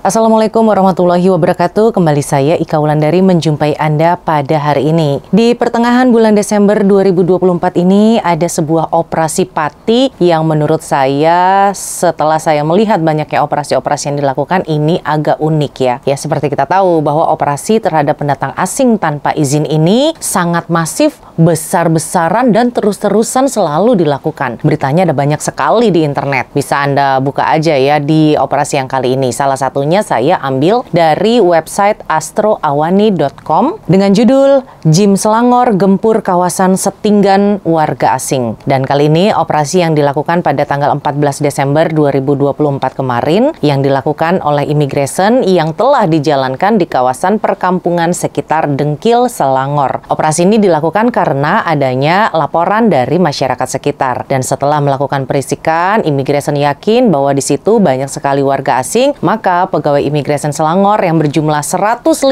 Assalamualaikum warahmatullahi wabarakatuh. Kembali saya Ika Wulandari menjumpai Anda pada hari ini. Di pertengahan bulan Desember 2024 ini ada sebuah operasi pati yang menurut saya setelah saya melihat banyaknya operasi-operasi yang dilakukan ini agak unik ya. Ya seperti kita tahu bahwa operasi terhadap pendatang asing tanpa izin ini sangat masif, besar-besaran dan terus-terusan selalu dilakukan. Beritanya ada banyak sekali di internet. Bisa Anda buka aja ya di operasi yang kali ini. Salah satunya saya ambil dari website astroawani.com dengan judul Jim Selangor Gempur Kawasan Setinggan Warga Asing. Dan kali ini operasi yang dilakukan pada tanggal 14 Desember 2024 kemarin yang dilakukan oleh Immigration yang telah dijalankan di kawasan perkampungan sekitar Dengkil, Selangor. Operasi ini dilakukan karena adanya laporan dari masyarakat sekitar. Dan setelah melakukan perisikan, Immigration yakin bahwa di situ banyak sekali warga asing, maka pegawai Immigration Selangor yang berjumlah 152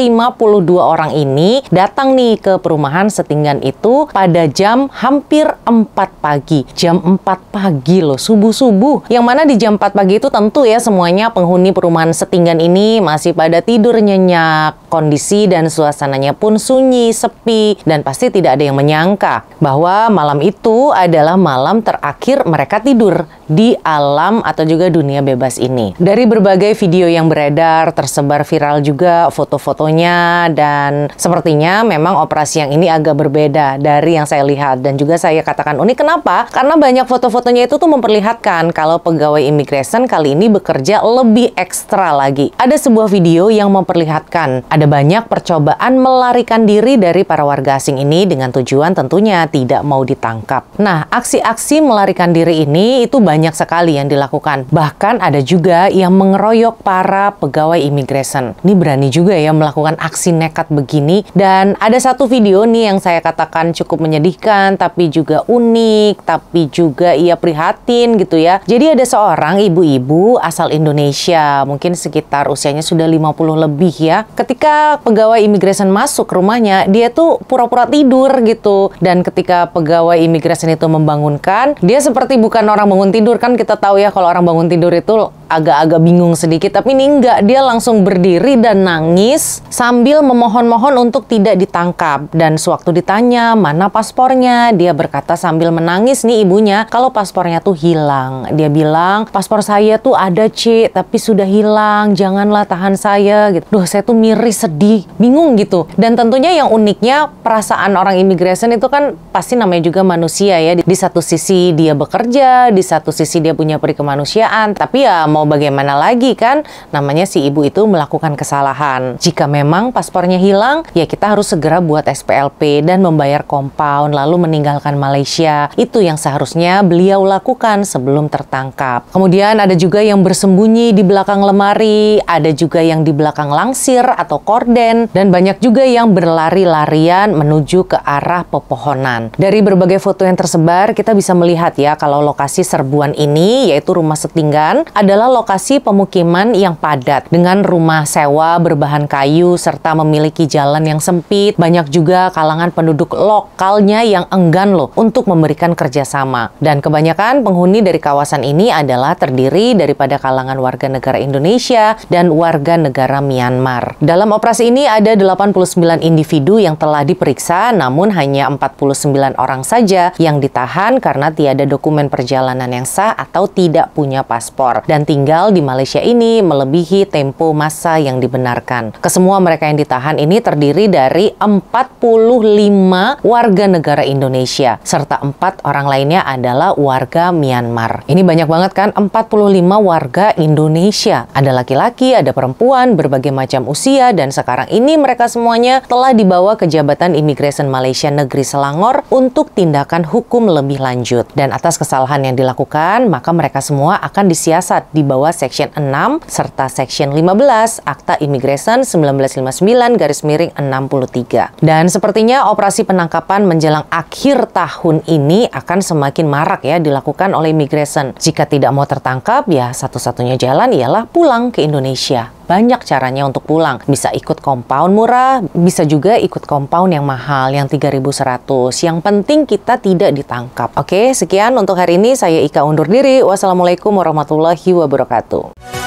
orang ini datang nih ke perumahan Setinggan itu pada jam hampir 4 pagi. Jam 4 pagi loh, subuh-subuh. Yang mana di jam 4 pagi itu tentu ya semuanya penghuni perumahan Setinggan ini masih pada tidur nyenyak. Kondisi dan suasananya pun sunyi, sepi, dan pasti tidak ada yang menyangka bahwa malam itu adalah malam terakhir mereka tidur di alam atau juga dunia bebas ini. Dari berbagai video yang beredar, tersebar viral juga foto-fotonya, dan sepertinya memang operasi yang ini agak berbeda dari yang saya lihat, dan juga saya katakan unik. Kenapa? Karena banyak foto-fotonya itu tuh memperlihatkan kalau pegawai Immigration kali ini bekerja lebih ekstra lagi. Ada sebuah video yang memperlihatkan ada banyak percobaan melarikan diri dari para warga asing ini dengan tujuan tentunya tidak mau ditangkap. Nah, aksi-aksi melarikan diri ini itu banyak sekali yang dilakukan. Bahkan ada juga yang mengeroyok para pegawai Immigration. Ini berani juga ya melakukan aksi nekat begini. Dan ada satu video nih yang saya katakan cukup menyedihkan, tapi juga unik, tapi juga ia prihatin gitu ya. Jadi ada seorang ibu-ibu asal Indonesia, mungkin sekitar usianya sudah 50 lebih ya. Ketika pegawai Immigration masuk ke rumahnya, dia tuh pura-pura tidur gitu. Dan ketika pegawai Immigration itu membangunkan, dia seperti bukan orang bangun tidur. Kan kita tahu ya kalau orang bangun tidur itu agak-agak bingung sedikit, tapi ini enggak, dia langsung berdiri dan nangis sambil memohon-mohon untuk tidak ditangkap. Dan sewaktu ditanya mana paspornya, dia berkata sambil menangis nih ibunya, kalau paspornya tuh hilang. Dia bilang, paspor saya tuh ada Cik, tapi sudah hilang, janganlah tahan saya gitu. Duh, saya tuh miris, sedih, bingung gitu. Dan tentunya yang uniknya perasaan orang Immigration itu kan pasti namanya juga manusia ya. Di satu sisi dia bekerja, di satu sisi dia punya peri kemanusiaan, tapi ya mau bagaimana lagi kan, namanya si ibu itu melakukan kesalahan. Jika memang paspornya hilang, ya kita harus segera buat SPLP dan membayar compound lalu meninggalkan Malaysia. Itu yang seharusnya beliau lakukan sebelum tertangkap. Kemudian ada juga yang bersembunyi di belakang lemari, ada juga yang di belakang langsir atau korden, dan banyak juga yang berlari-larian menuju ke arah pepohonan. Dari berbagai foto yang tersebar, kita bisa melihat ya kalau lokasi serbuan ini, yaitu rumah Setinggan, adalah lokasi pemukiman yang padat dengan rumah sewa berbahan kayu serta memiliki jalan yang sempit. Banyak juga kalangan penduduk lokalnya yang enggan loh untuk memberikan kerjasama. Dan kebanyakan penghuni dari kawasan ini adalah terdiri daripada kalangan warga negara Indonesia dan warga negara Myanmar. Dalam operasi ini ada 89 individu yang telah diperiksa, namun hanya 49 orang saja yang ditahan karena tiada dokumen perjalanan yang sah atau tidak punya paspor dan tinggal di Malaysia ini melebihi tempo masa yang dibenarkan. Kesemua mereka yang ditahan ini terdiri dari 45 warga negara Indonesia serta 4 orang lainnya adalah warga Myanmar. Ini banyak banget kan, 45 warga Indonesia. Ada laki-laki, ada perempuan, berbagai macam usia, dan sekarang ini mereka semuanya telah dibawa ke Jabatan Immigration Malaysia Negeri Selangor untuk tindakan hukum lebih lanjut. Dan atas kesalahan yang dilakukan, maka mereka semua akan disiasat di bawah Section 6 serta Section 15 Akta Immigration 1959-63. Dan sepertinya operasi penangkapan menjelang akhir tahun ini akan semakin marak ya dilakukan oleh Immigration. Jika tidak mau tertangkap, ya satu-satunya jalan ialah pulang ke Indonesia. Banyak caranya untuk pulang. Bisa ikut compound murah, bisa juga ikut compound yang mahal, yang 3.100. Yang penting kita tidak ditangkap. Oke, sekian untuk hari ini. Saya Ika undur diri. Wassalamualaikum warahmatullahi wabarakatuh.